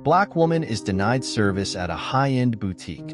black woman is denied service at a high-end boutique.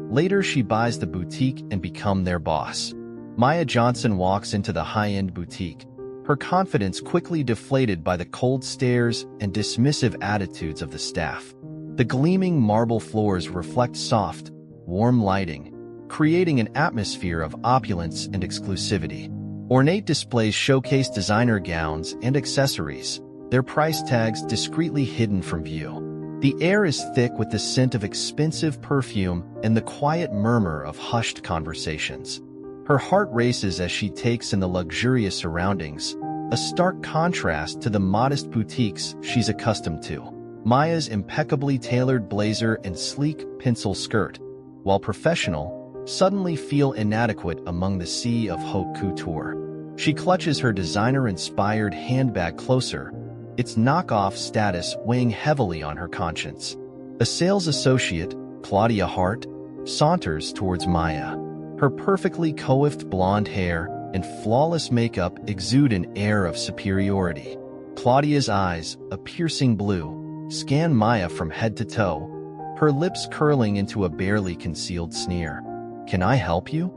Later, she buys the boutique and becomes their boss. Maya Johnson walks into the high-end boutique, her confidence quickly deflated by the cold stares and dismissive attitudes of the staff. The gleaming marble floors reflect soft, warm lighting, creating an atmosphere of opulence and exclusivity. Ornate displays showcase designer gowns and accessories, their price tags discreetly hidden from view. The air is thick with the scent of expensive perfume and the quiet murmur of hushed conversations. Her heart races as she takes in the luxurious surroundings, a stark contrast to the modest boutiques she's accustomed to. Maya's impeccably tailored blazer and sleek pencil skirt, while professional, suddenly feel inadequate among the sea of haute couture. She clutches her designer-inspired handbag closer, its knockoff status weighing heavily on her conscience. A sales associate, Claudia Hart, saunters towards Maya. Her perfectly coiffed blonde hair and flawless makeup exude an air of superiority. Claudia's eyes, a piercing blue, scan Maya from head to toe, her lips curling into a barely concealed sneer. "Can I help you?"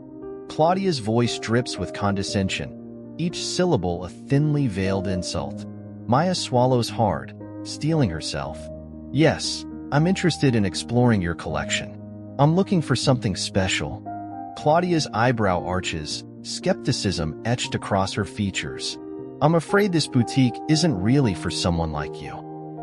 Claudia's voice drips with condescension, each syllable a thinly veiled insult. Maya swallows hard, steeling herself. "Yes, I'm interested in exploring your collection. I'm looking for something special." Claudia's eyebrow arches, skepticism etched across her features. "I'm afraid this boutique isn't really for someone like you.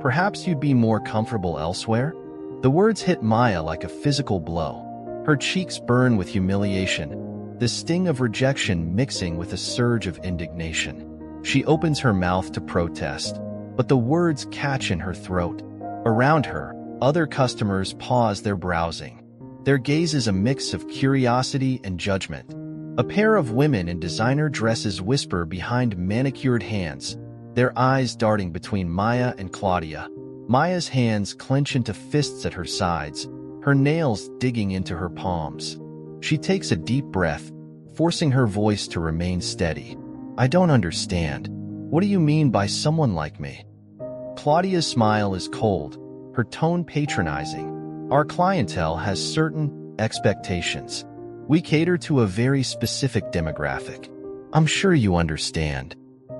Perhaps you'd be more comfortable elsewhere?" The words hit Maya like a physical blow. Her cheeks burn with humiliation, the sting of rejection mixing with a surge of indignation. She opens her mouth to protest, but the words catch in her throat. Around her, other customers pause their browsing. Their gaze is a mix of curiosity and judgment. A pair of women in designer dresses whisper behind manicured hands, their eyes darting between Maya and Claudia. Maya's hands clench into fists at her sides, her nails digging into her palms. She takes a deep breath, forcing her voice to remain steady. "I don't understand. What do you mean by someone like me?" Claudia's smile is cold, her tone patronizing. "Our clientele has certain expectations. We cater to a very specific demographic. I'm sure you understand."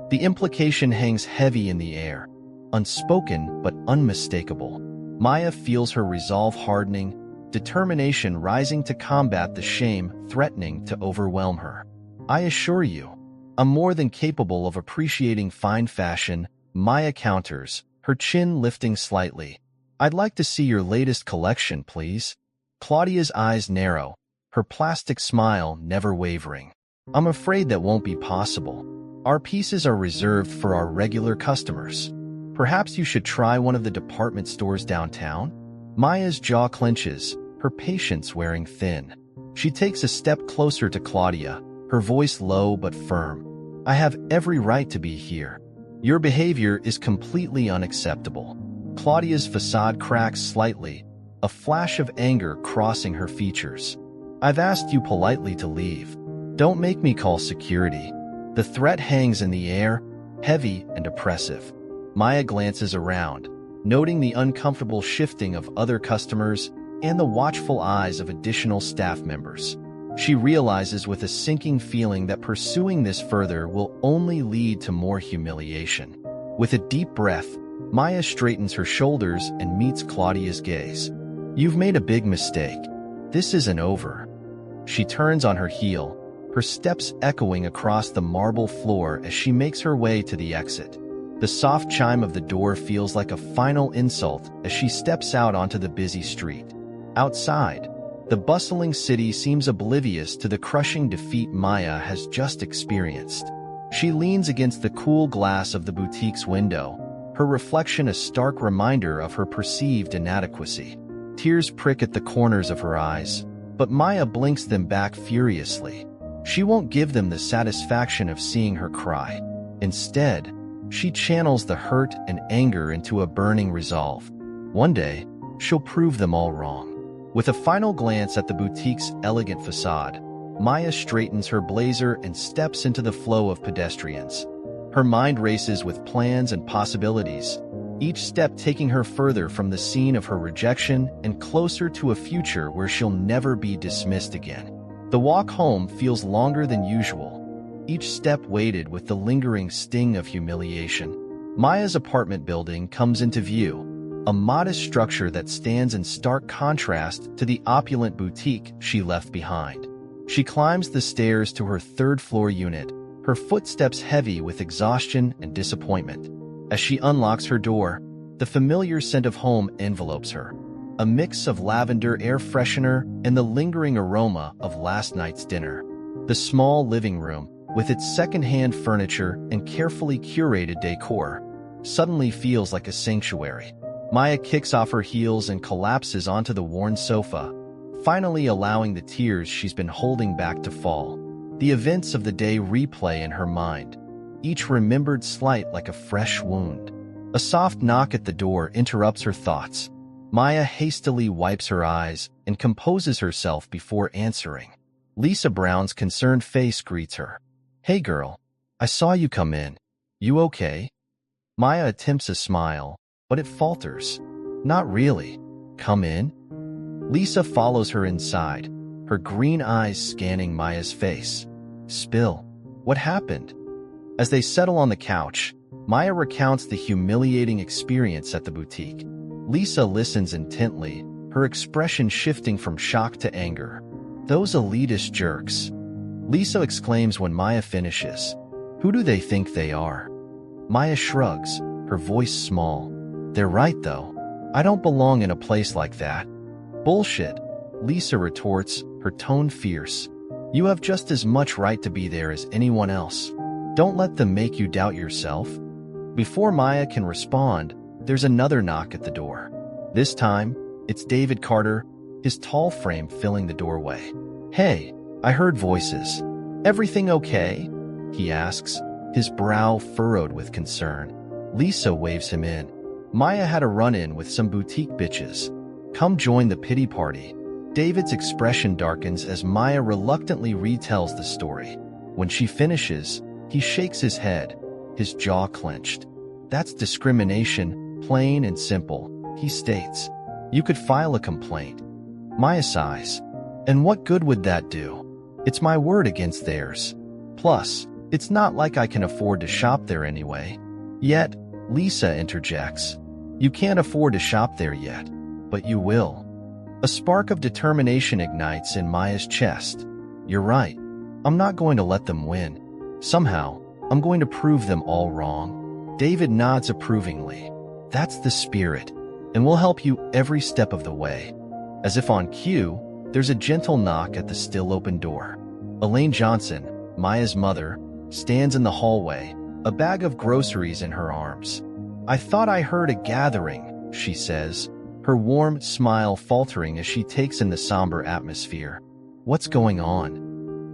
The implication hangs heavy in the air, unspoken but unmistakable. Maya feels her resolve hardening, determination rising to combat the shame threatening to overwhelm her. "I assure you, I'm more than capable of appreciating fine fashion," Maya counters, her chin lifting slightly. "I'd like to see your latest collection, please." Claudia's eyes narrow, her plastic smile never wavering. "I'm afraid that won't be possible. Our pieces are reserved for our regular customers. Perhaps you should try one of the department stores downtown?" Maya's jaw clenches, her patience wearing thin. She takes a step closer to Claudia, her voice low but firm. "I have every right to be here. Your behavior is completely unacceptable." Claudia's facade cracks slightly, a flash of anger crossing her features. "I've asked you politely to leave. Don't make me call security." The threat hangs in the air, heavy and oppressive. Maya glances around, noting the uncomfortable shifting of other customers and the watchful eyes of additional staff members. She realizes with a sinking feeling that pursuing this further will only lead to more humiliation. With a deep breath, Maya straightens her shoulders and meets Claudia's gaze. "You've made a big mistake. This isn't over." She turns on her heel, her steps echoing across the marble floor as she makes her way to the exit. The soft chime of the door feels like a final insult as she steps out onto the busy street. Outside, the bustling city seems oblivious to the crushing defeat Maya has just experienced. She leans against the cool glass of the boutique's window, her reflection a stark reminder of her perceived inadequacy. Tears prick at the corners of her eyes, but Maya blinks them back furiously. She won't give them the satisfaction of seeing her cry. Instead, she channels the hurt and anger into a burning resolve. One day, she'll prove them all wrong. With a final glance at the boutique's elegant facade, Maya straightens her blazer and steps into the flow of pedestrians. Her mind races with plans and possibilities, each step taking her further from the scene of her rejection and closer to a future where she'll never be dismissed again. The walk home feels longer than usual, each step weighted with the lingering sting of humiliation. Maya's apartment building comes into view, a modest structure that stands in stark contrast to the opulent boutique she left behind. She climbs the stairs to her third-floor unit, her footsteps heavy with exhaustion and disappointment. As she unlocks her door, the familiar scent of home envelopes her, a mix of lavender air freshener and the lingering aroma of last night's dinner. The small living room, with its second-hand furniture and carefully curated decor, suddenly feels like a sanctuary. Maya kicks off her heels and collapses onto the worn sofa, finally allowing the tears she's been holding back to fall. The events of the day replay in her mind, each remembered slight like a fresh wound. A soft knock at the door interrupts her thoughts. Maya hastily wipes her eyes and composes herself before answering. Lisa Brown's concerned face greets her. "Hey girl, I saw you come in. You okay?" Maya attempts a smile, but it falters. "Not really. Come in?" Lisa follows her inside, her green eyes scanning Maya's face. "Spill. What happened?" As they settle on the couch, Maya recounts the humiliating experience at the boutique. Lisa listens intently, her expression shifting from shock to anger. "Those elitist jerks," Lisa exclaims when Maya finishes. "Who do they think they are?" Maya shrugs, her voice small. "They're right, though. I don't belong in a place like that." "Bullshit," Lisa retorts, her tone fierce. "You have just as much right to be there as anyone else. Don't let them make you doubt yourself." Before Maya can respond, there's another knock at the door. This time, it's David Carter, his tall frame filling the doorway. "Hey, I heard voices. Everything okay?" he asks, his brow furrowed with concern. Lisa waves him in. "Maya had a run-in with some boutique bitches. Come join the pity party." David's expression darkens as Maya reluctantly retells the story. When she finishes, he shakes his head, his jaw clenched. "That's discrimination, plain and simple," he states. "You could file a complaint." Maya sighs. "And what good would that do? It's my word against theirs. Plus, it's not like I can afford to shop there anyway." Yet, Lisa interjects. "You can't afford to shop there yet, but you will." A spark of determination ignites in Maya's chest. "You're right. I'm not going to let them win. Somehow, I'm going to prove them all wrong." David nods approvingly. "That's the spirit, and we'll help you every step of the way." As if on cue, there's a gentle knock at the still open door. Elaine Johnson, Maya's mother, stands in the hallway, a bag of groceries in her arms. "I thought I heard a gathering," she says, her warm smile faltering as she takes in the somber atmosphere. "What's going on?"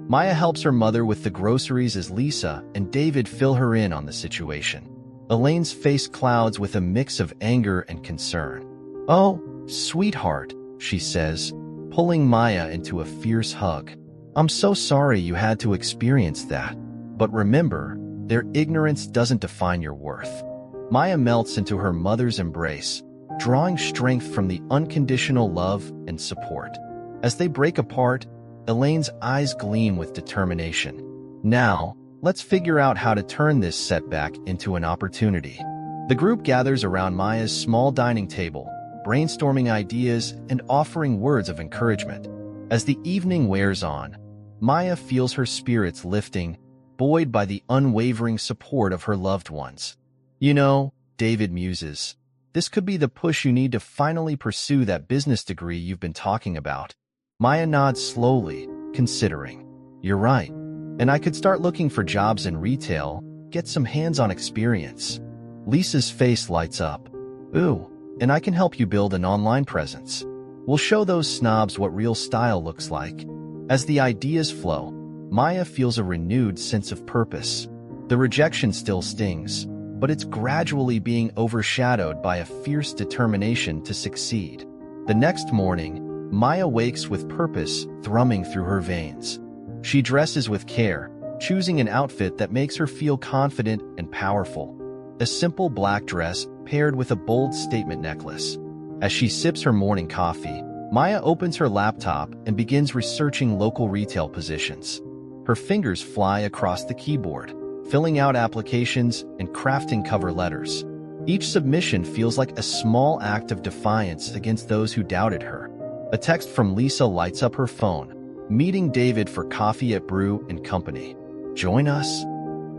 Maya helps her mother with the groceries as Lisa and David fill her in on the situation. Elaine's face clouds with a mix of anger and concern. "Oh, sweetheart," she says, pulling Maya into a fierce hug. "I'm so sorry you had to experience that. But remember, their ignorance doesn't define your worth." Maya melts into her mother's embrace, drawing strength from the unconditional love and support. As they break apart, Elaine's eyes gleam with determination. "Now, let's figure out how to turn this setback into an opportunity." The group gathers around Maya's small dining table, brainstorming ideas and offering words of encouragement. As the evening wears on, Maya feels her spirits lifting, buoyed by the unwavering support of her loved ones. "You know," David muses, "this could be the push you need to finally pursue that business degree you've been talking about." Maya nods slowly, considering. "You're right. And I could start looking for jobs in retail, get some hands-on experience." Lisa's face lights up. "Ooh, and I can help you build an online presence. We'll show those snobs what real style looks like." As the ideas flow, Maya feels a renewed sense of purpose. The rejection still stings, but it's gradually being overshadowed by a fierce determination to succeed. The next morning, Maya wakes with purpose thrumming through her veins. She dresses with care, choosing an outfit that makes her feel confident and powerful. A simple black dress paired with a bold statement necklace. As she sips her morning coffee, Maya opens her laptop and begins researching local retail positions. Her fingers fly across the keyboard, filling out applications and crafting cover letters. Each submission feels like a small act of defiance against those who doubted her. A text from Lisa lights up her phone. Meeting David for coffee at Brew & Company. Join us?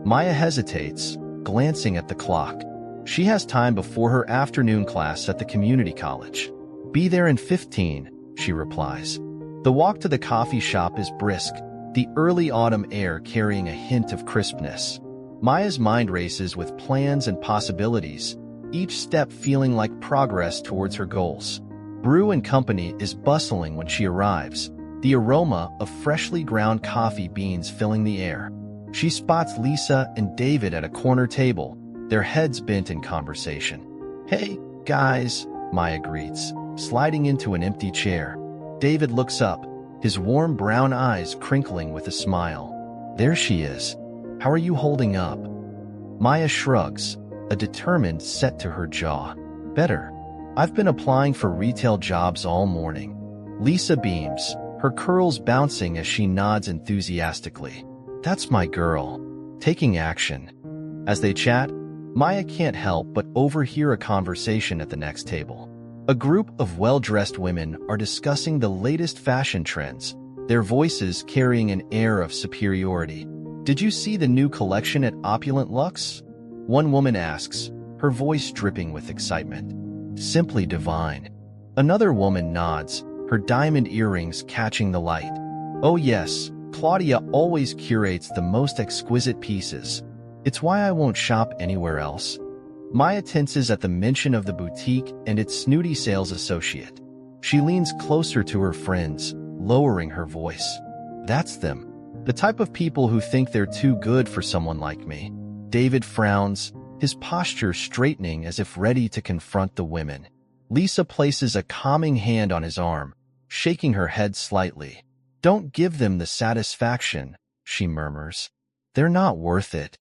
Maya hesitates, glancing at the clock. She has time before her afternoon class at the community college. Be there in 15, she replies. The walk to the coffee shop is brisk, the early autumn air carrying a hint of crispness. Maya's mind races with plans and possibilities, each step feeling like progress towards her goals. Brew & Company is bustling when she arrives, the aroma of freshly ground coffee beans filling the air. She spots Lisa and David at a corner table, their heads bent in conversation. Hey, guys, Maya greets, sliding into an empty chair. David looks up, his warm brown eyes crinkling with a smile. There she is. How are you holding up? Maya shrugs, a determined set to her jaw. Better. I've been applying for retail jobs all morning. Lisa beams, her curls bouncing as she nods enthusiastically. That's my girl. Taking action. As they chat, Maya can't help but overhear a conversation at the next table. A group of well-dressed women are discussing the latest fashion trends, their voices carrying an air of superiority. Did you see the new collection at Opulent Luxe? One woman asks, her voice dripping with excitement. Simply divine. Another woman nods, her diamond earrings catching the light. Oh yes, Claudia always curates the most exquisite pieces. It's why I won't shop anywhere else. Maya tenses at the mention of the boutique and its snooty sales associate. She leans closer to her friends, lowering her voice. That's them. The type of people who think they're too good for someone like me. David frowns, his posture straightening as if ready to confront the women. Lisa places a calming hand on his arm, shaking her head slightly. Don't give them the satisfaction, she murmurs. They're not worth it.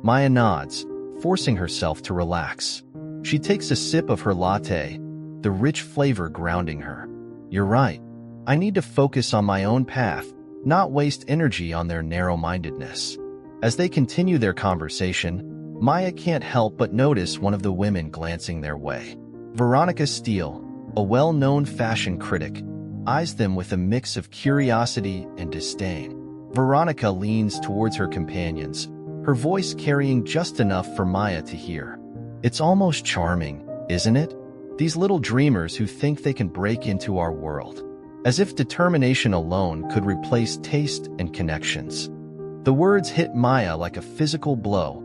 Maya nods, forcing herself to relax. She takes a sip of her latte, the rich flavor grounding her. You're right. I need to focus on my own path, not waste energy on their narrow-mindedness. As they continue their conversation, Maya can't help but notice one of the women glancing their way. Veronica Steele, a well-known fashion critic, eyes them with a mix of curiosity and disdain. Veronica leans towards her companions, her voice carrying just enough for Maya to hear. It's almost charming, isn't it? These little dreamers who think they can break into our world. As if determination alone could replace taste and connections. The words hit Maya like a physical blow,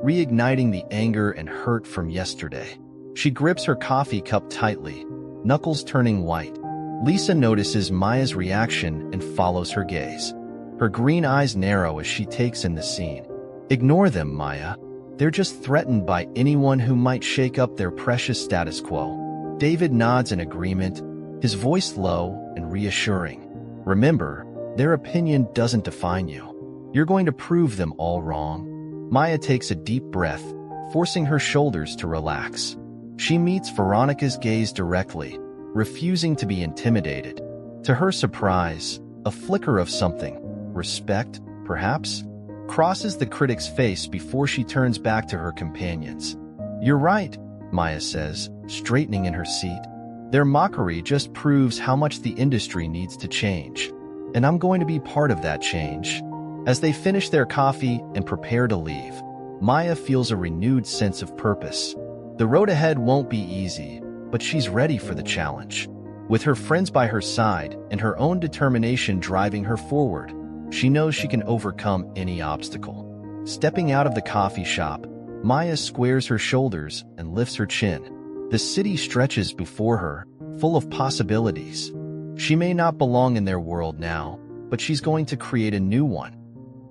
reigniting the anger and hurt from yesterday. She grips her coffee cup tightly, knuckles turning white. Lisa notices Maya's reaction and follows her gaze. Her green eyes narrow as she takes in the scene. Ignore them, Maya. They're just threatened by anyone who might shake up their precious status quo. David nods in agreement, his voice low and reassuring. Remember, their opinion doesn't define you. You're going to prove them all wrong. Maya takes a deep breath, forcing her shoulders to relax. She meets Veronica's gaze directly, refusing to be intimidated. To her surprise, a flicker of something, respect, perhaps, crosses the critic's face before she turns back to her companions. You're right, Maya says, straightening in her seat. Their mockery just proves how much the industry needs to change. And I'm going to be part of that change. As they finish their coffee and prepare to leave, Maya feels a renewed sense of purpose. The road ahead won't be easy, but she's ready for the challenge. With her friends by her side and her own determination driving her forward, she knows she can overcome any obstacle. Stepping out of the coffee shop, Maya squares her shoulders and lifts her chin. The city stretches before her, full of possibilities. She may not belong in their world now, but she's going to create a new one.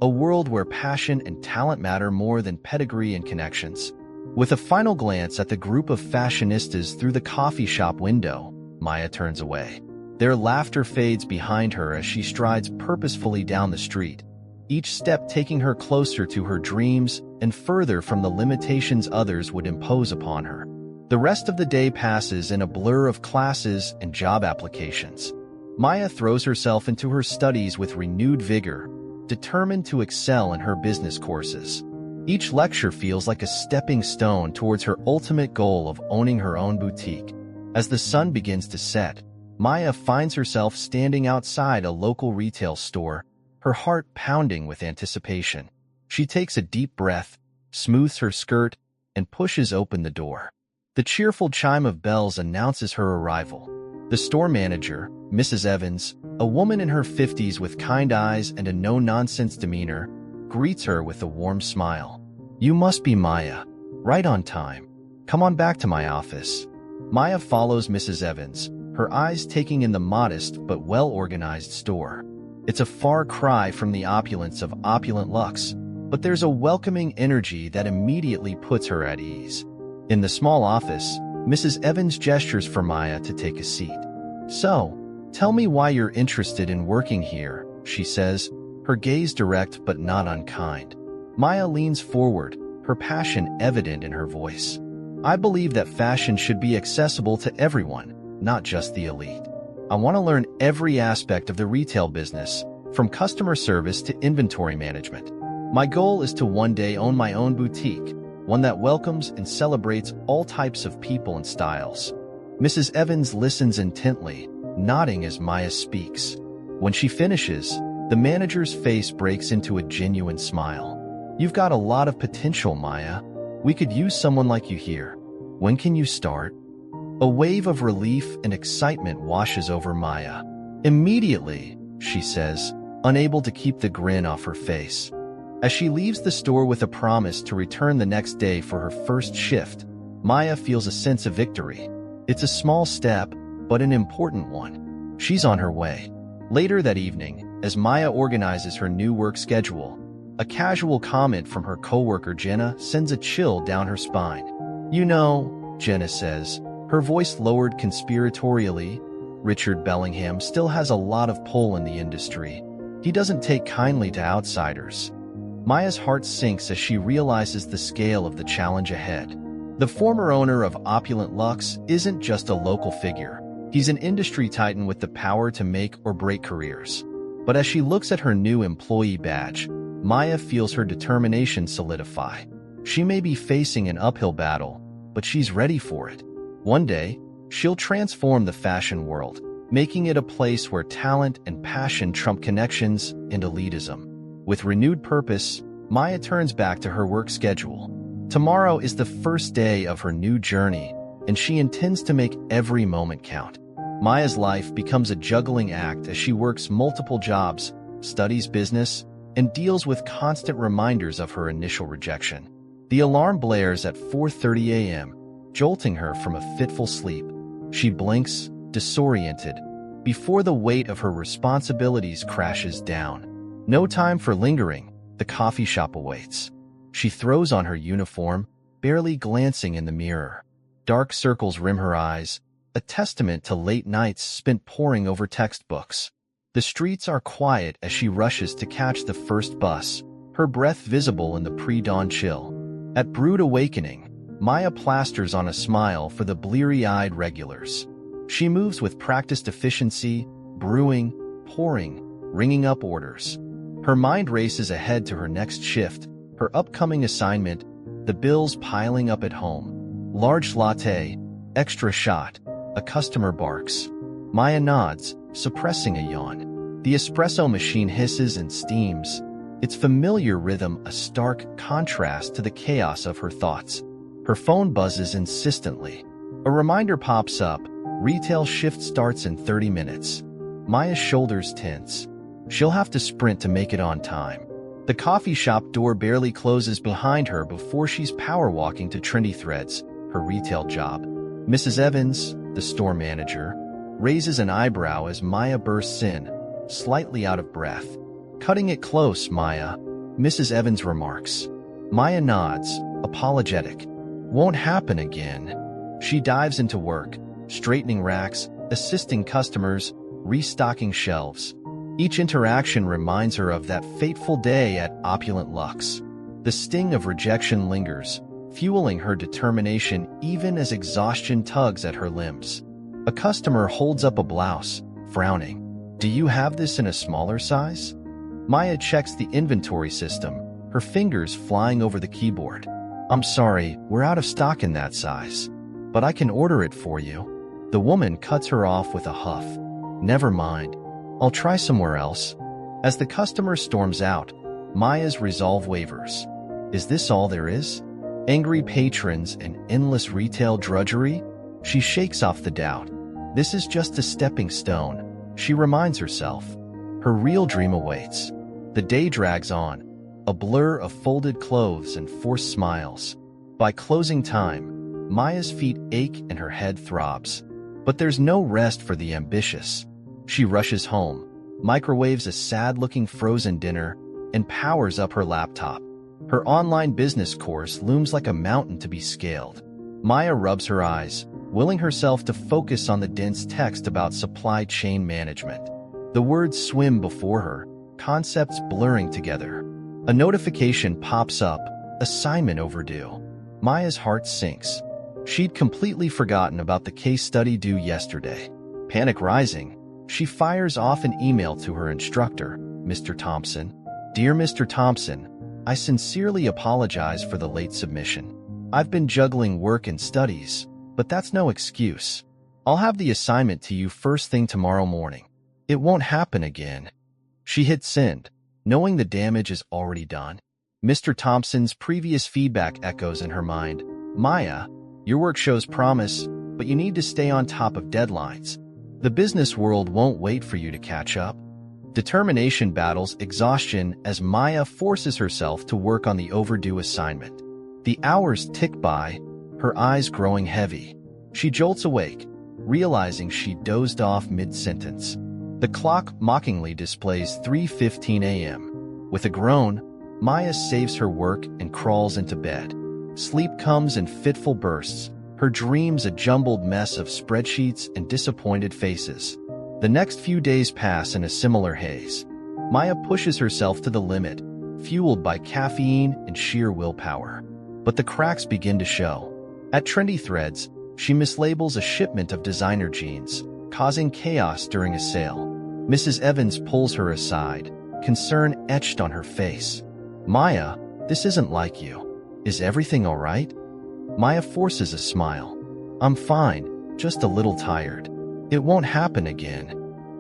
A world where passion and talent matter more than pedigree and connections. With a final glance at the group of fashionistas through the coffee shop window, Maya turns away. Their laughter fades behind her as she strides purposefully down the street, each step taking her closer to her dreams and further from the limitations others would impose upon her. The rest of the day passes in a blur of classes and job applications. Maya throws herself into her studies with renewed vigor, determined to excel in her business courses. Each lecture feels like a stepping stone towards her ultimate goal of owning her own boutique. As the sun begins to set, Maya finds herself standing outside a local retail store, her heart pounding with anticipation. She takes a deep breath, smooths her skirt, and pushes open the door. The cheerful chime of bells announces her arrival. The store manager, Mrs. Evans, a woman in her 50s with kind eyes and a no-nonsense demeanor, greets her with a warm smile. "You must be Maya. Right on time. Come on back to my office." Maya follows Mrs. Evans, her eyes taking in the modest but well-organized store. It's a far cry from the opulence of Opulent Luxe, but there's a welcoming energy that immediately puts her at ease. In the small office, Mrs. Evans gestures for Maya to take a seat. "So, tell me why you're interested in working here," she says, her gaze direct but not unkind. Maya leans forward, her passion evident in her voice. "I believe that fashion should be accessible to everyone, not just the elite. I want to learn every aspect of the retail business, from customer service to inventory management. My goal is to one day own my own boutique, one that welcomes and celebrates all types of people and styles." Mrs. Evans listens intently, nodding as Maya speaks. When she finishes, the manager's face breaks into a genuine smile. "You've got a lot of potential, Maya. We could use someone like you here. When can you start?" A wave of relief and excitement washes over Maya. "Immediately," she says, unable to keep the grin off her face. As she leaves the store with a promise to return the next day for her first shift, Maya feels a sense of victory. It's a small step, but an important one. She's on her way. Later that evening, as Maya organizes her new work schedule, a casual comment from her coworker Jenna sends a chill down her spine. "You know," Jenna says, her voice lowered conspiratorially, "Richard Bellingham still has a lot of pull in the industry. He doesn't take kindly to outsiders." Maya's heart sinks as she realizes the scale of the challenge ahead. The former owner of Opulent Luxe isn't just a local figure. He's an industry titan with the power to make or break careers. But as she looks at her new employee badge, Maya feels her determination solidify. She may be facing an uphill battle, but she's ready for it. One day, she'll transform the fashion world, making it a place where talent and passion trump connections and elitism. With renewed purpose, Maya turns back to her work schedule. Tomorrow is the first day of her new journey, and she intends to make every moment count. Maya's life becomes a juggling act as she works multiple jobs, studies business, and deals with constant reminders of her initial rejection. The alarm blares at 4:30 a.m., jolting her from a fitful sleep. She blinks, disoriented, before the weight of her responsibilities crashes down. No time for lingering, the coffee shop awaits. She throws on her uniform, barely glancing in the mirror. Dark circles rim her eyes, a testament to late nights spent poring over textbooks. The streets are quiet as she rushes to catch the first bus, her breath visible in the pre-dawn chill. At Brood Awakening, Maya plasters on a smile for the bleary-eyed regulars. She moves with practiced efficiency, brewing, pouring, ringing up orders. Her mind races ahead to her next shift, her upcoming assignment, the bills piling up at home. Large latte, extra shot, a customer barks. Maya nods, suppressing a yawn. The espresso machine hisses and steams, its familiar rhythm a stark contrast to the chaos of her thoughts. Her phone buzzes insistently. A reminder pops up, retail shift starts in 30 minutes. Maya's shoulders tense. She'll have to sprint to make it on time. The coffee shop door barely closes behind her before she's power walking to Trendy Threads, her retail job. Mrs. Evans, the store manager, raises an eyebrow as Maya bursts in, slightly out of breath. "Cutting it close, Maya," Mrs. Evans remarks. Maya nods, apologetic. "Won't happen again." She dives into work, straightening racks, assisting customers, restocking shelves. Each interaction reminds her of that fateful day at Opulent Luxe. The sting of rejection lingers, fueling her determination even as exhaustion tugs at her limbs. A customer holds up a blouse, frowning. "Do you have this in a smaller size?" Maya checks the inventory system, her fingers flying over the keyboard. "I'm sorry, we're out of stock in that size, but I can order it for you." The woman cuts her off with a huff. "Never mind. I'll try somewhere else." As the customer storms out, Maya's resolve wavers. Is this all there is? Angry patrons and endless retail drudgery? She shakes off the doubt. This is just a stepping stone, she reminds herself. Her real dream awaits. The day drags on, a blur of folded clothes and forced smiles. By closing time, Maya's feet ache and her head throbs. But there's no rest for the ambitious. She rushes home, microwaves a sad-looking frozen dinner, and powers up her laptop. Her online business course looms like a mountain to be scaled. Maya rubs her eyes, willing herself to focus on the dense text about supply chain management. The words swim before her, concepts blurring together. A notification pops up, assignment overdue. Maya's heart sinks. She'd completely forgotten about the case study due yesterday. Panic rising, she fires off an email to her instructor, Mr. Thompson. "Dear Mr. Thompson, I sincerely apologize for the late submission. I've been juggling work and studies, but that's no excuse. I'll have the assignment to you first thing tomorrow morning. It won't happen again." She hit send, knowing the damage is already done. Mr. Thompson's previous feedback echoes in her mind. "Maya, your work shows promise, but you need to stay on top of deadlines. The business world won't wait for you to catch up." Determination battles exhaustion as Maya forces herself to work on the overdue assignment. The hours tick by, her eyes growing heavy. She jolts awake, realizing she dozed off mid-sentence. The clock mockingly displays 3:15 a.m. With a groan, Maya saves her work and crawls into bed. Sleep comes in fitful bursts, her dreams a jumbled mess of spreadsheets and disappointed faces. The next few days pass in a similar haze. Maya pushes herself to the limit, fueled by caffeine and sheer willpower. But the cracks begin to show. At Trendy Threads, she mislabels a shipment of designer jeans, causing chaos during a sale. Mrs. Evans pulls her aside, concern etched on her face. "Maya, this isn't like you. Is everything all right?" Maya forces a smile. "I'm fine, just a little tired. It won't happen again."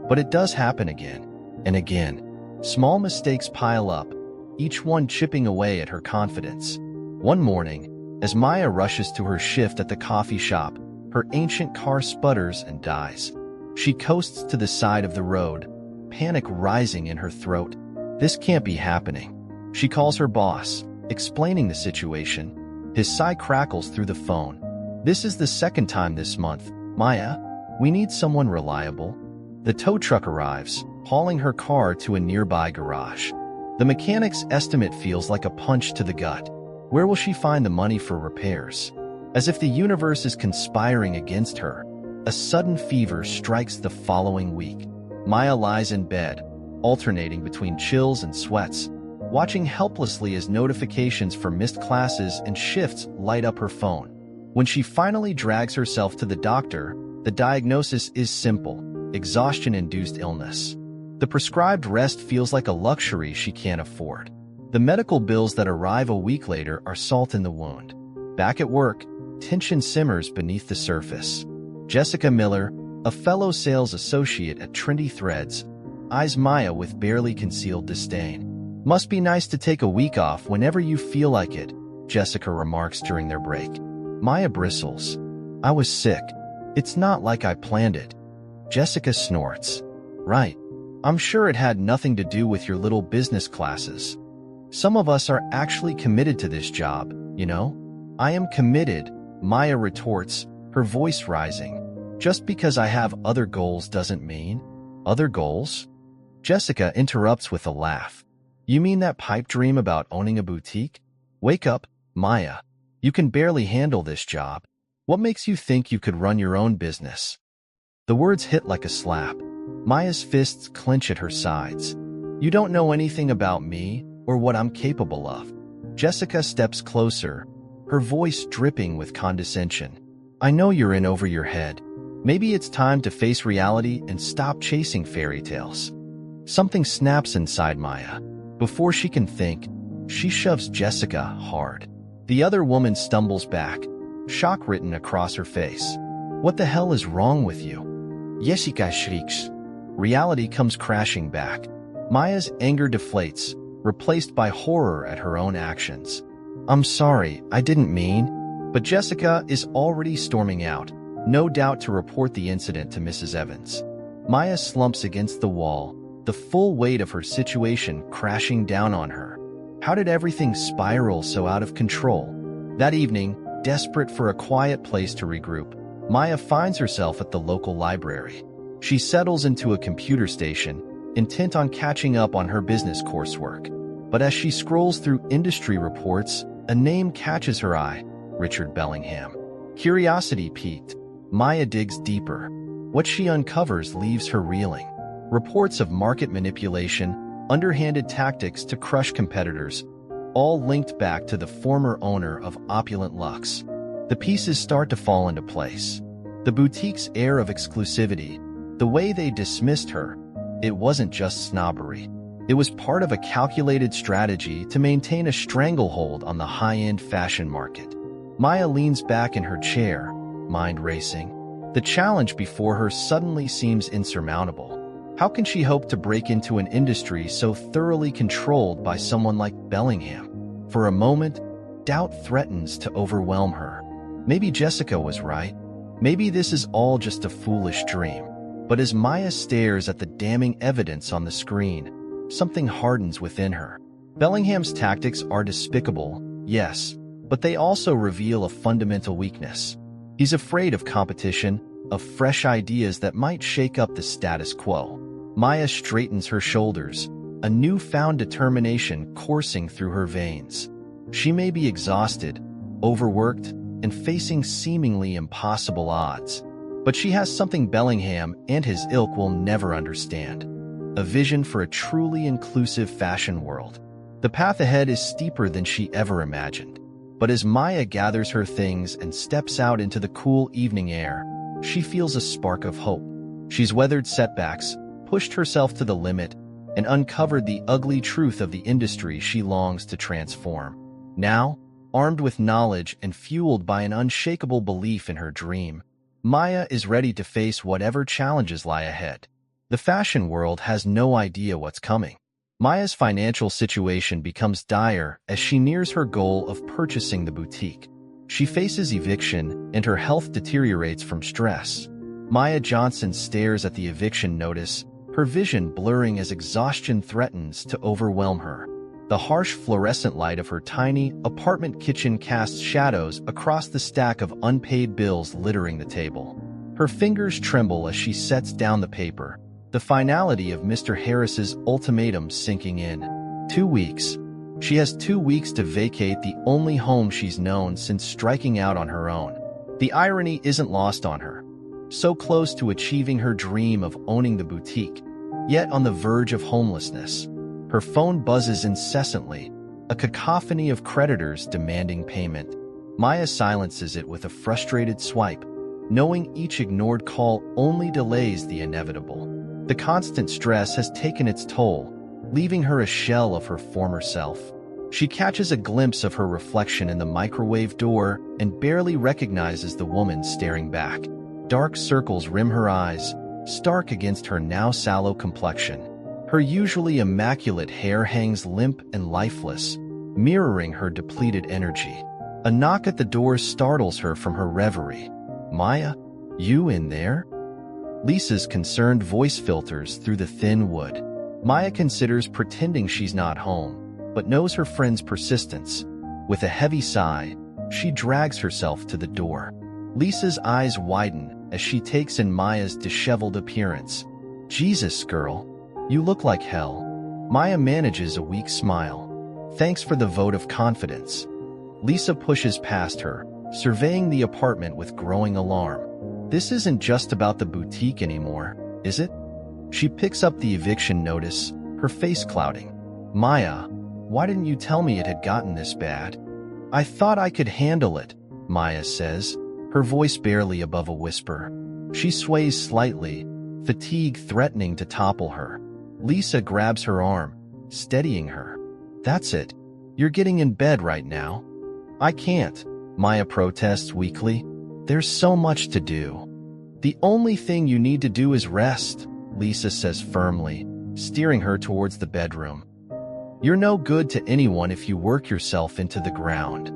But it does happen again, and again. Small mistakes pile up, each one chipping away at her confidence. One morning, as Maya rushes to her shift at the coffee shop, her ancient car sputters and dies. She coasts to the side of the road, panic rising in her throat. This can't be happening. She calls her boss, explaining the situation. His sigh crackles through the phone. "This is the second time this month, Maya. We need someone reliable." The tow truck arrives, hauling her car to a nearby garage. The mechanic's estimate feels like a punch to the gut. Where will she find the money for repairs? As if the universe is conspiring against her, a sudden fever strikes the following week. Maya lies in bed, alternating between chills and sweats, watching helplessly as notifications for missed classes and shifts light up her phone. When she finally drags herself to the doctor, the diagnosis is simple: exhaustion-induced illness. The prescribed rest feels like a luxury she can't afford. The medical bills that arrive a week later are salt in the wound. Back at work, tension simmers beneath the surface. Jessica Miller, a fellow sales associate at Trendy Threads, eyes Maya with barely concealed disdain. "Must be nice to take a week off whenever you feel like it," Jessica remarks during their break. Maya bristles. "I was sick. It's not like I planned it." Jessica snorts. "Right. I'm sure it had nothing to do with your little business classes. Some of us are actually committed to this job, you know?" "I am committed," Maya retorts, her voice rising. "Just because I have other goals doesn't mean—" "Other goals?" Jessica interrupts with a laugh. "You mean that pipe dream about owning a boutique? Wake up, Maya. You can barely handle this job. What makes you think you could run your own business?" The words hit like a slap. Maya's fists clench at her sides. "You don't know anything about me or what I'm capable of." Jessica steps closer, her voice dripping with condescension. "I know you're in over your head. Maybe it's time to face reality and stop chasing fairy tales." Something snaps inside Maya. Before she can think, she shoves Jessica hard. The other woman stumbles back, shock written across her face. "What the hell is wrong with you?" Jessica shrieks. Reality comes crashing back. Maya's anger deflates, replaced by horror at her own actions. "I'm sorry, I didn't mean." But Jessica is already storming out, no doubt to report the incident to Mrs. Evans. Maya slumps against the wall, the full weight of her situation crashing down on her. How did everything spiral so out of control? That evening, desperate for a quiet place to regroup, Maya finds herself at the local library. She settles into a computer station, intent on catching up on her business coursework. But as she scrolls through industry reports, a name catches her eye: Richard Bellingham. Curiosity piqued, Maya digs deeper. What she uncovers leaves her reeling. Reports of market manipulation, underhanded tactics to crush competitors, all linked back to the former owner of Opulent Luxe. The pieces start to fall into place. The boutique's air of exclusivity, the way they dismissed her, it wasn't just snobbery. It was part of a calculated strategy to maintain a stranglehold on the high-end fashion market. Maya leans back in her chair, mind racing. The challenge before her suddenly seems insurmountable. How can she hope to break into an industry so thoroughly controlled by someone like Bellingham? For a moment, doubt threatens to overwhelm her. Maybe Jessica was right. Maybe this is all just a foolish dream. But as Maya stares at the damning evidence on the screen, something hardens within her. Bellingham's tactics are despicable, yes, but they also reveal a fundamental weakness. He's afraid of competition, of fresh ideas that might shake up the status quo. Maya straightens her shoulders, a newfound determination coursing through her veins. She may be exhausted, overworked, and facing seemingly impossible odds, but she has something Bellingham and his ilk will never understand: a vision for a truly inclusive fashion world. The path ahead is steeper than she ever imagined. But as Maya gathers her things and steps out into the cool evening air, she feels a spark of hope. She's weathered setbacks, pushed herself to the limit, and uncovered the ugly truth of the industry she longs to transform. Now, armed with knowledge and fueled by an unshakable belief in her dream, Maya is ready to face whatever challenges lie ahead. The fashion world has no idea what's coming. Maya's financial situation becomes dire as she nears her goal of purchasing the boutique. She faces eviction and her health deteriorates from stress. Maya Johnson stares at the eviction notice, her vision blurring as exhaustion threatens to overwhelm her. The harsh fluorescent light of her tiny apartment kitchen casts shadows across the stack of unpaid bills littering the table. Her fingers tremble as she sets down the paper, the finality of Mr. Harris's ultimatum sinking in. 2 weeks. She has 2 weeks to vacate the only home she's known since striking out on her own. The irony isn't lost on her. So close to achieving her dream of owning the boutique, yet on the verge of homelessness. Her phone buzzes incessantly, a cacophony of creditors demanding payment. Maya silences it with a frustrated swipe, knowing each ignored call only delays the inevitable. The constant stress has taken its toll, leaving her a shell of her former self. She catches a glimpse of her reflection in the microwave door and barely recognizes the woman staring back. Dark circles rim her eyes, stark against her now sallow complexion. Her usually immaculate hair hangs limp and lifeless, mirroring her depleted energy. A knock at the door startles her from her reverie. "Maya, you in there?" Lisa's concerned voice filters through the thin wood. Maya considers pretending she's not home, but knows her friend's persistence. With a heavy sigh, she drags herself to the door. Lisa's eyes widen as she takes in Maya's disheveled appearance. "Jesus, girl, you look like hell." Maya manages a weak smile. "Thanks for the vote of confidence." Lisa pushes past her, surveying the apartment with growing alarm. This isn't just about the boutique anymore, is it? She picks up the eviction notice, her face clouding. "Maya, why didn't you tell me it had gotten this bad?" I thought I could handle it, Maya says, her voice barely above a whisper. She sways slightly, fatigue threatening to topple her. Lisa grabs her arm, steadying her. That's it. You're getting in bed right now. I can't, Maya protests weakly. There's so much to do. The only thing you need to do is rest, Lisa says firmly, steering her towards the bedroom. You're no good to anyone if you work yourself into the ground.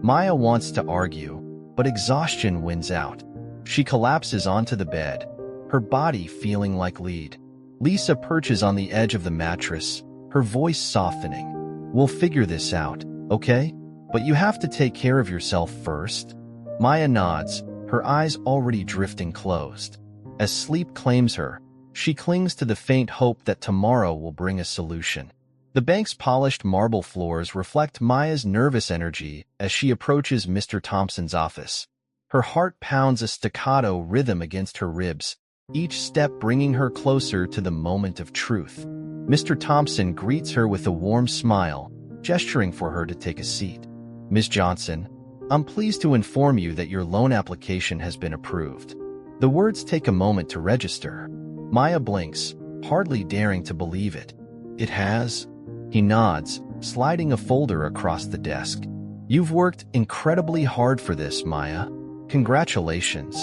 Maya wants to argue, but exhaustion wins out. She collapses onto the bed, her body feeling like lead. Lisa perches on the edge of the mattress, her voice softening. We'll figure this out, okay? But you have to take care of yourself first. Maya nods, her eyes already drifting closed. As sleep claims her, she clings to the faint hope that tomorrow will bring a solution. The bank's polished marble floors reflect Maya's nervous energy as she approaches Mr. Thompson's office. Her heart pounds a staccato rhythm against her ribs, each step bringing her closer to the moment of truth. Mr. Thompson greets her with a warm smile, gesturing for her to take a seat. Ms. Johnson, I'm pleased to inform you that your loan application has been approved. The words take a moment to register. Maya blinks, hardly daring to believe it. It has? He nods, sliding a folder across the desk. You've worked incredibly hard for this, Maya. Congratulations.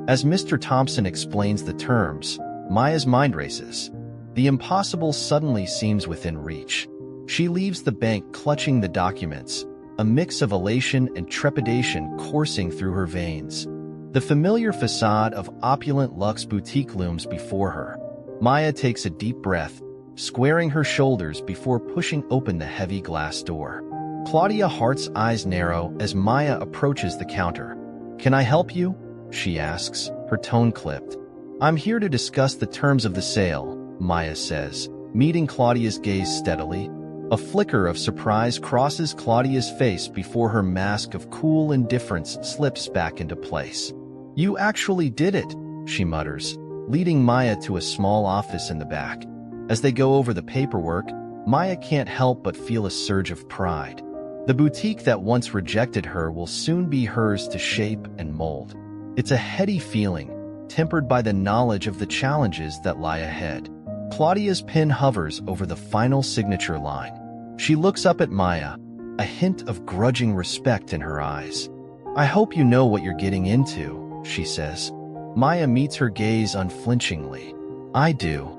As Mr. Thompson explains the terms, Maya's mind races. The impossible suddenly seems within reach. She leaves the bank clutching the documents, a mix of elation and trepidation coursing through her veins. The familiar facade of opulent luxe boutique looms before her. Maya takes a deep breath, squaring her shoulders before pushing open the heavy glass door. Claudia Hart's eyes narrow as Maya approaches the counter. Can I help you? She asks, her tone clipped. I'm here to discuss the terms of the sale, Maya says, meeting Claudia's gaze steadily. A flicker of surprise crosses Claudia's face before her mask of cool indifference slips back into place. You actually did it, she mutters, leading Maya to a small office in the back. As they go over the paperwork, Maya can't help but feel a surge of pride. The boutique that once rejected her will soon be hers to shape and mold. It's a heady feeling, tempered by the knowledge of the challenges that lie ahead. Claudia's pen hovers over the final signature line. She looks up at Maya, a hint of grudging respect in her eyes. I hope you know what you're getting into, she says. Maya meets her gaze unflinchingly. I do.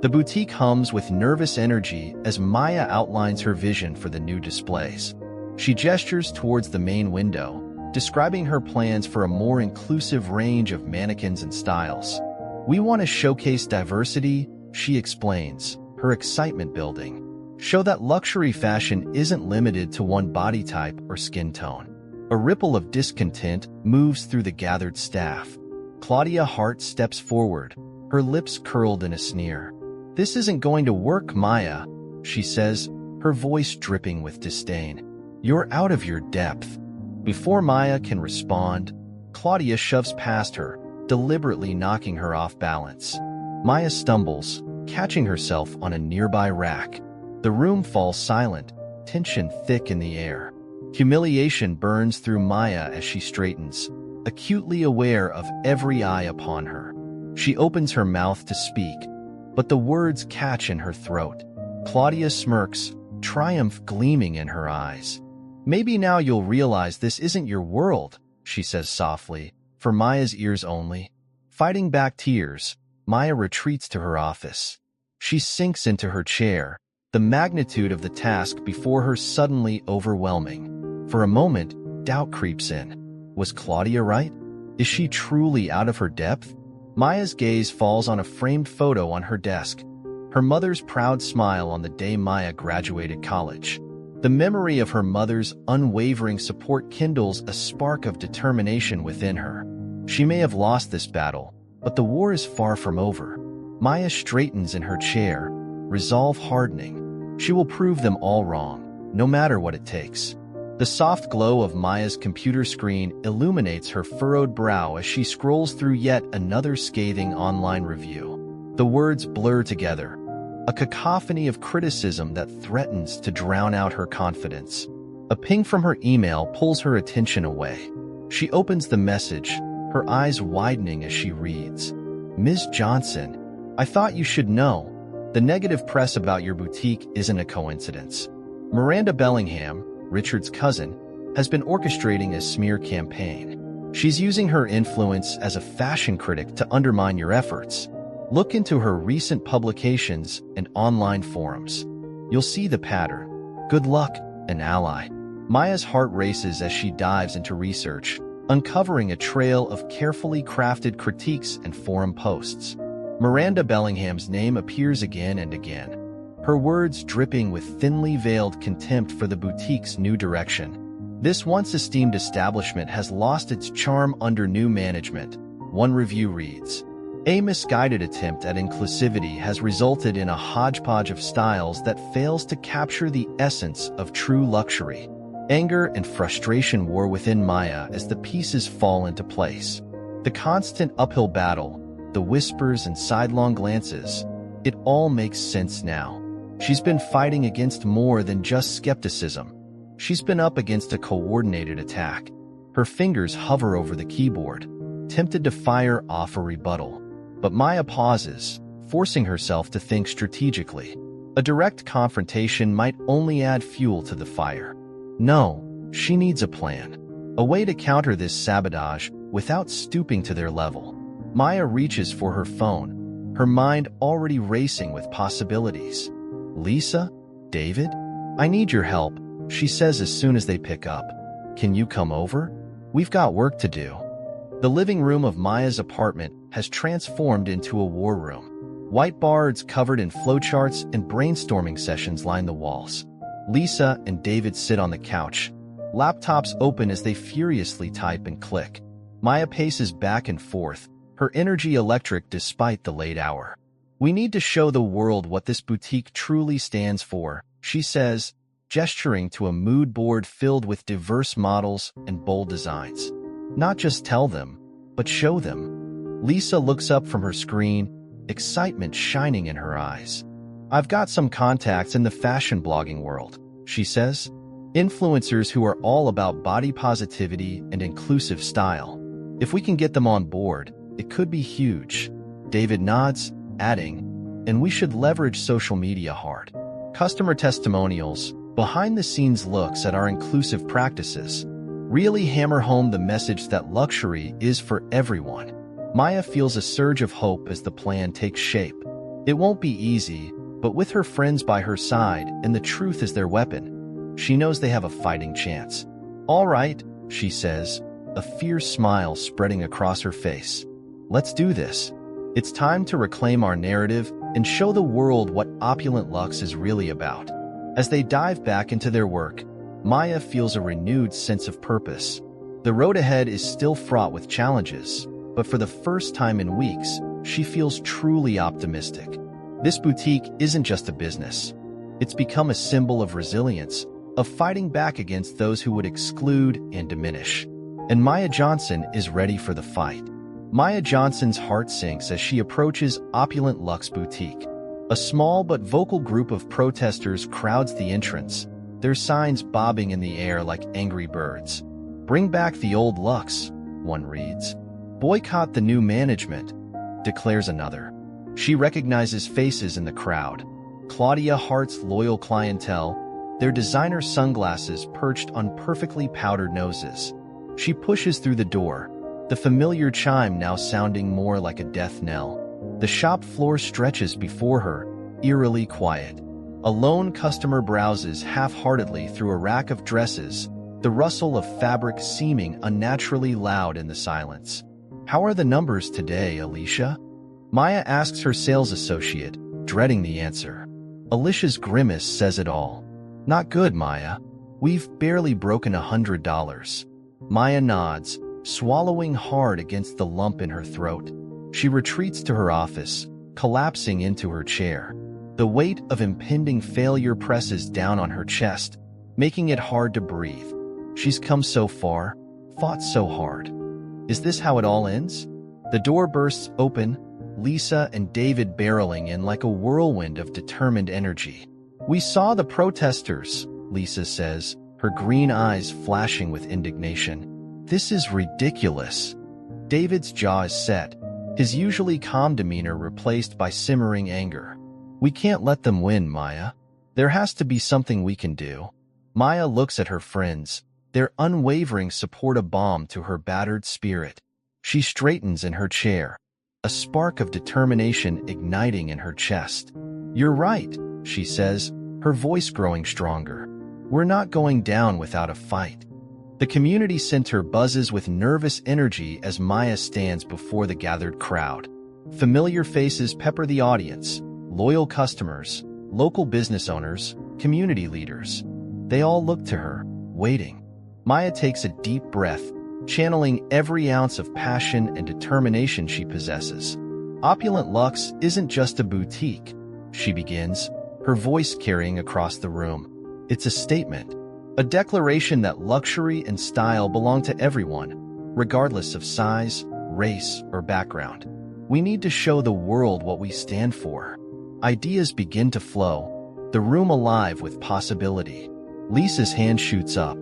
The boutique hums with nervous energy as Maya outlines her vision for the new displays. She gestures towards the main window, describing her plans for a more inclusive range of mannequins and styles. We want to showcase diversity, she explains, her excitement building. Show that luxury fashion isn't limited to one body type or skin tone. A ripple of discontent moves through the gathered staff. Claudia Hart steps forward, her lips curled in a sneer. This isn't going to work, Maya, she says, her voice dripping with disdain. You're out of your depth. Before Maya can respond, Claudia shoves past her, deliberately knocking her off balance. Maya stumbles, catching herself on a nearby rack. The room falls silent, tension thick in the air. Humiliation burns through Maya as she straightens, acutely aware of every eye upon her. She opens her mouth to speak, but the words catch in her throat. Claudia smirks, triumph gleaming in her eyes. Maybe now you'll realize this isn't your world, she says softly, for Maya's ears only. Fighting back tears, Maya retreats to her office. She sinks into her chair, the magnitude of the task before her suddenly overwhelming. For a moment, doubt creeps in. Was Claudia right? Is she truly out of her depth? Maya's gaze falls on a framed photo on her desk, her mother's proud smile on the day Maya graduated college. The memory of her mother's unwavering support kindles a spark of determination within her. She may have lost this battle, but the war is far from over. Maya straightens in her chair, resolve hardening. She will prove them all wrong, no matter what it takes. The soft glow of Maya's computer screen illuminates her furrowed brow as she scrolls through yet another scathing online review. The words blur together, a cacophony of criticism that threatens to drown out her confidence. A ping from her email pulls her attention away. She opens the message, her eyes widening as she reads. Ms. Johnson, I thought you should know. The negative press about your boutique isn't a coincidence. Miranda Bellingham, Richard's cousin, has been orchestrating a smear campaign. She's using her influence as a fashion critic to undermine your efforts. Look into her recent publications and online forums. You'll see the pattern. Good luck, an ally. Maya's heart races as she dives into research, uncovering a trail of carefully crafted critiques and forum posts. Miranda Bellingham's name appears again and again, her words dripping with thinly veiled contempt for the boutique's new direction. This once esteemed establishment has lost its charm under new management. One review reads, a misguided attempt at inclusivity has resulted in a hodgepodge of styles that fails to capture the essence of true luxury. Anger and frustration war within Maya as the pieces fall into place. The constant uphill battle, the whispers and sidelong glances, it all makes sense now. She's been fighting against more than just skepticism. She's been up against a coordinated attack. Her fingers hover over the keyboard, tempted to fire off a rebuttal. But Maya pauses, forcing herself to think strategically. A direct confrontation might only add fuel to the fire. No, she needs a plan. A way to counter this sabotage without stooping to their level. Maya reaches for her phone, her mind already racing with possibilities. Lisa? David? I need your help, she says as soon as they pick up. Can you come over? We've got work to do. The living room of Maya's apartment has transformed into a war room. Whiteboards covered in flowcharts and brainstorming sessions line the walls. Lisa and David sit on the couch, laptops open as they furiously type and click. Maya paces back and forth, her energy electric despite the late hour. We need to show the world what this boutique truly stands for, she says, gesturing to a mood board filled with diverse models and bold designs. Not just tell them, but show them. Lisa looks up from her screen, excitement shining in her eyes. I've got some contacts in the fashion blogging world, she says. Influencers who are all about body positivity and inclusive style. If we can get them on board, it could be huge. David nods, adding, and we should leverage social media hard. Customer testimonials, behind-the-scenes looks at our inclusive practices, really hammer home the message that luxury is for everyone. Maya feels a surge of hope as the plan takes shape. It won't be easy, but with her friends by her side and the truth as their weapon, she knows they have a fighting chance. All right, she says, a fierce smile spreading across her face. Let's do this. It's time to reclaim our narrative and show the world what opulent luxe is really about. As they dive back into their work, Maya feels a renewed sense of purpose. The road ahead is still fraught with challenges, but for the first time in weeks, she feels truly optimistic. This boutique isn't just a business. It's become a symbol of resilience, of fighting back against those who would exclude and diminish. And Maya Johnson is ready for the fight. Maya Johnson's heart sinks as she approaches Opulent Luxe Boutique. A small but vocal group of protesters crowds the entrance, their signs bobbing in the air like angry birds. Bring back the old Luxe, one reads. Boycott the new management, declares another. She recognizes faces in the crowd. Claudia Hart's loyal clientele, their designer sunglasses perched on perfectly powdered noses. She pushes through the door, the familiar chime now sounding more like a death knell. The shop floor stretches before her, eerily quiet. A lone customer browses half-heartedly through a rack of dresses, the rustle of fabric seeming unnaturally loud in the silence. How are the numbers today, Alicia? Maya asks her sales associate, dreading the answer. Alicia's grimace says it all. Not good, Maya. We've barely broken $100. Maya nods, swallowing hard against the lump in her throat. She retreats to her office, collapsing into her chair. The weight of impending failure presses down on her chest, making it hard to breathe. She's come so far, fought so hard. Is this how it all ends? The door bursts open, Lisa and David barreling in like a whirlwind of determined energy. We saw the protesters, Lisa says, her green eyes flashing with indignation. "This is ridiculous." David's jaw is set, his usually calm demeanor replaced by simmering anger. "We can't let them win, Maya. There has to be something we can do." Maya looks at her friends, their unwavering support a balm to her battered spirit. She straightens in her chair, a spark of determination igniting in her chest. "You're right," she says, her voice growing stronger. "We're not going down without a fight." The community center buzzes with nervous energy as Maya stands before the gathered crowd. Familiar faces pepper the audience, loyal customers, local business owners, community leaders. They all look to her, waiting. Maya takes a deep breath, channeling every ounce of passion and determination she possesses. "Opulent Luxe isn't just a boutique," she begins, her voice carrying across the room. "It's a statement, a declaration that luxury and style belong to everyone, regardless of size, race, or background. We need to show the world what we stand for." Ideas begin to flow, the room alive with possibility. Lisa's hand shoots up.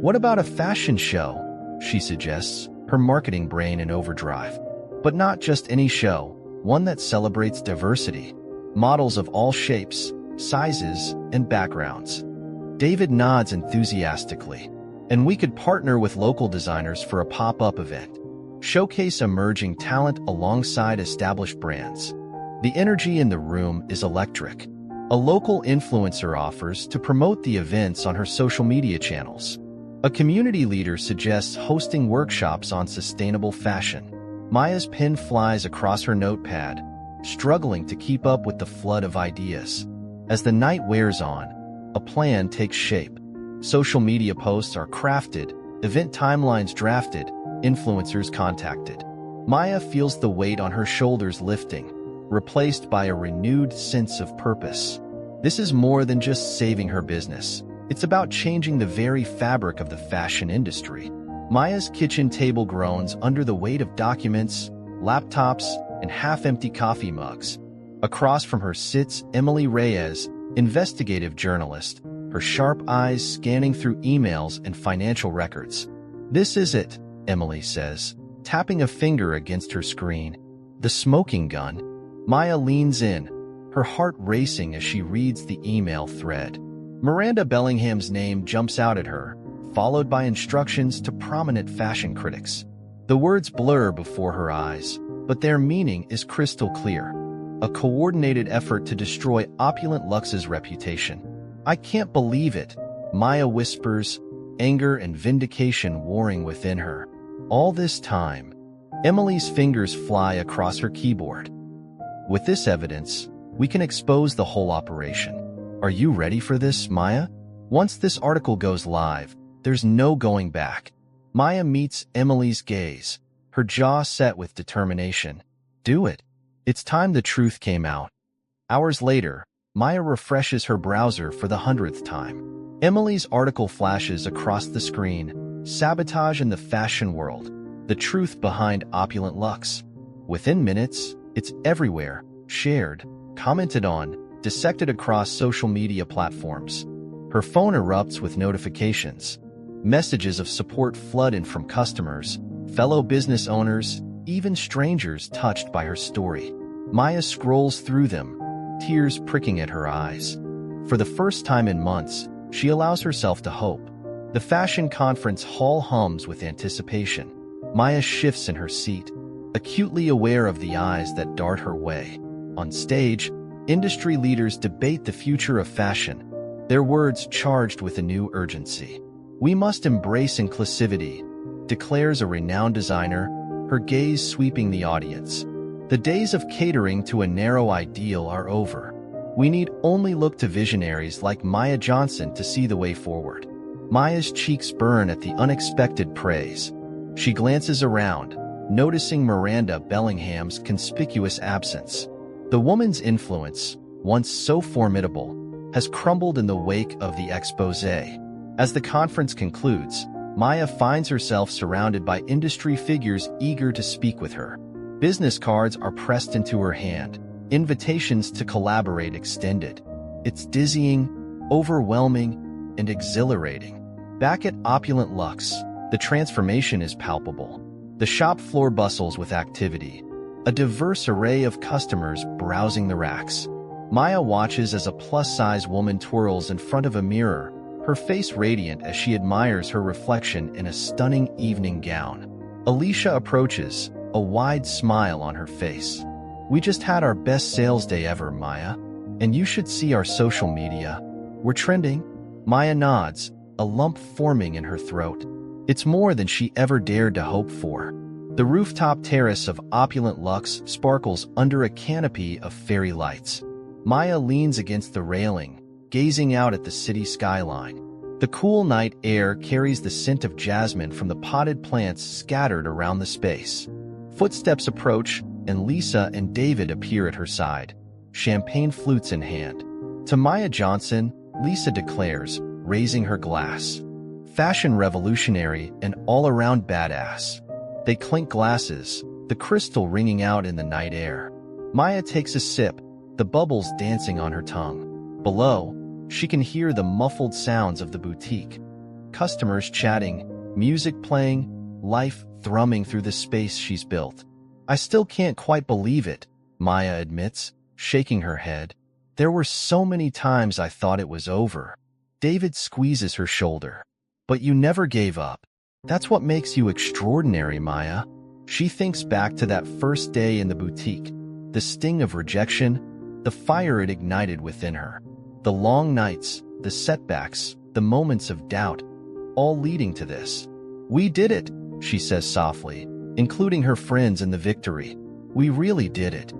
"What about a fashion show?" she suggests, her marketing brain in overdrive. "But not just any show, one that celebrates diversity. Models of all shapes, sizes, and backgrounds." David nods enthusiastically. "And we could partner with local designers for a pop-up event. Showcase emerging talent alongside established brands." The energy in the room is electric. A local influencer offers to promote the events on her social media channels. A community leader suggests hosting workshops on sustainable fashion. Maya's pen flies across her notepad, struggling to keep up with the flood of ideas. As the night wears on, a plan takes shape. Social media posts are crafted, event timelines drafted, influencers contacted. Maya feels the weight on her shoulders lifting, replaced by a renewed sense of purpose. This is more than just saving her business. It's about changing the very fabric of the fashion industry. Maya's kitchen table groans under the weight of documents, laptops, and half-empty coffee mugs. Across from her sits Emily Reyes, investigative journalist, her sharp eyes scanning through emails and financial records. "This is it," Emily says, tapping a finger against her screen. "The smoking gun." Maya leans in, her heart racing as she reads the email thread. Miranda Bellingham's name jumps out at her, followed by instructions to prominent fashion critics. The words blur before her eyes, but their meaning is crystal clear. A coordinated effort to destroy Opulent Luxe's reputation. "I can't believe it," Maya whispers, anger and vindication warring within her. All this time, Emily's fingers fly across her keyboard. "With this evidence, we can expose the whole operation. Are you ready for this, Maya? Once this article goes live, there's no going back." Maya meets Emily's gaze, her jaw set with determination. "Do it. It's time the truth came out." Hours later, Maya refreshes her browser for the 100th time. Emily's article flashes across the screen. "Sabotage in the fashion world. The truth behind Opulent Luxe." Within minutes, it's everywhere, shared, commented on, dissected across social media platforms. Her phone erupts with notifications. Messages of support flood in from customers, fellow business owners, even strangers touched by her story. Maya scrolls through them, tears pricking at her eyes. For the first time in months, she allows herself to hope. The fashion conference hall hums with anticipation. Maya shifts in her seat, acutely aware of the eyes that dart her way. On stage, industry leaders debate the future of fashion, their words charged with a new urgency. "We must embrace inclusivity," declares a renowned designer, her gaze sweeping the audience. "The days of catering to a narrow ideal are over. We need only look to visionaries like Maya Johnson to see the way forward." Maya's cheeks burn at the unexpected praise. She glances around, noticing Miranda Bellingham's conspicuous absence. The woman's influence, once so formidable, has crumbled in the wake of the exposé. As the conference concludes, Maya finds herself surrounded by industry figures eager to speak with her. Business cards are pressed into her hand, invitations to collaborate extended. It's dizzying, overwhelming, and exhilarating. Back at Opulent Luxe, the transformation is palpable. The shop floor bustles with activity, a diverse array of customers browsing the racks. Maya watches as a plus-size woman twirls in front of a mirror, her face radiant as she admires her reflection in a stunning evening gown. Alicia approaches, a wide smile on her face. "We just had our best sales day ever, Maya. And you should see our social media. We're trending." Maya nods, a lump forming in her throat. It's more than she ever dared to hope for. The rooftop terrace of Opulent Luxe sparkles under a canopy of fairy lights. Maya leans against the railing, gazing out at the city skyline. The cool night air carries the scent of jasmine from the potted plants scattered around the space. Footsteps approach, and Lisa and David appear at her side, champagne flutes in hand. To Maya Johnson, Lisa declares, raising her glass. "Fashion revolutionary and all-around badass." They clink glasses, the crystal ringing out in the night air. Maya takes a sip, the bubbles dancing on her tongue. Below, she can hear the muffled sounds of the boutique. Customers chatting, music playing, life thrumming through the space she's built. "I still can't quite believe it," Maya admits, shaking her head. "There were so many times I thought it was over." David squeezes her shoulder. "But you never gave up. That's what makes you extraordinary, Maya." She thinks back to that first day in the boutique, the sting of rejection, the fire it ignited within her. The long nights, the setbacks, the moments of doubt, all leading to this. "We did it," she says softly, including her friends in the victory. "We really did it."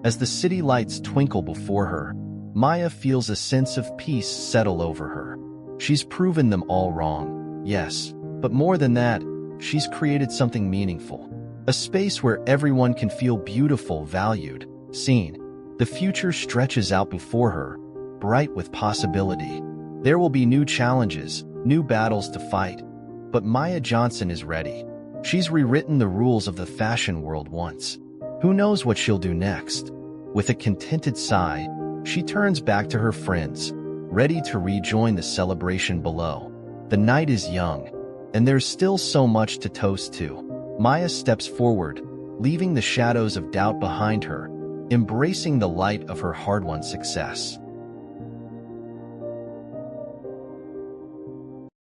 As the city lights twinkle before her, Maya feels a sense of peace settle over her. She's proven them all wrong, yes, but more than that, she's created something meaningful. A space where everyone can feel beautiful, valued, seen. The future stretches out before her, bright with possibility. There will be new challenges, new battles to fight. But Maya Johnson is ready. She's rewritten the rules of the fashion world once. Who knows what she'll do next? With a contented sigh, she turns back to her friends, ready to rejoin the celebration below. The night is young, and there's still so much to toast to. Maya steps forward, leaving the shadows of doubt behind her, embracing the light of her hard-won success.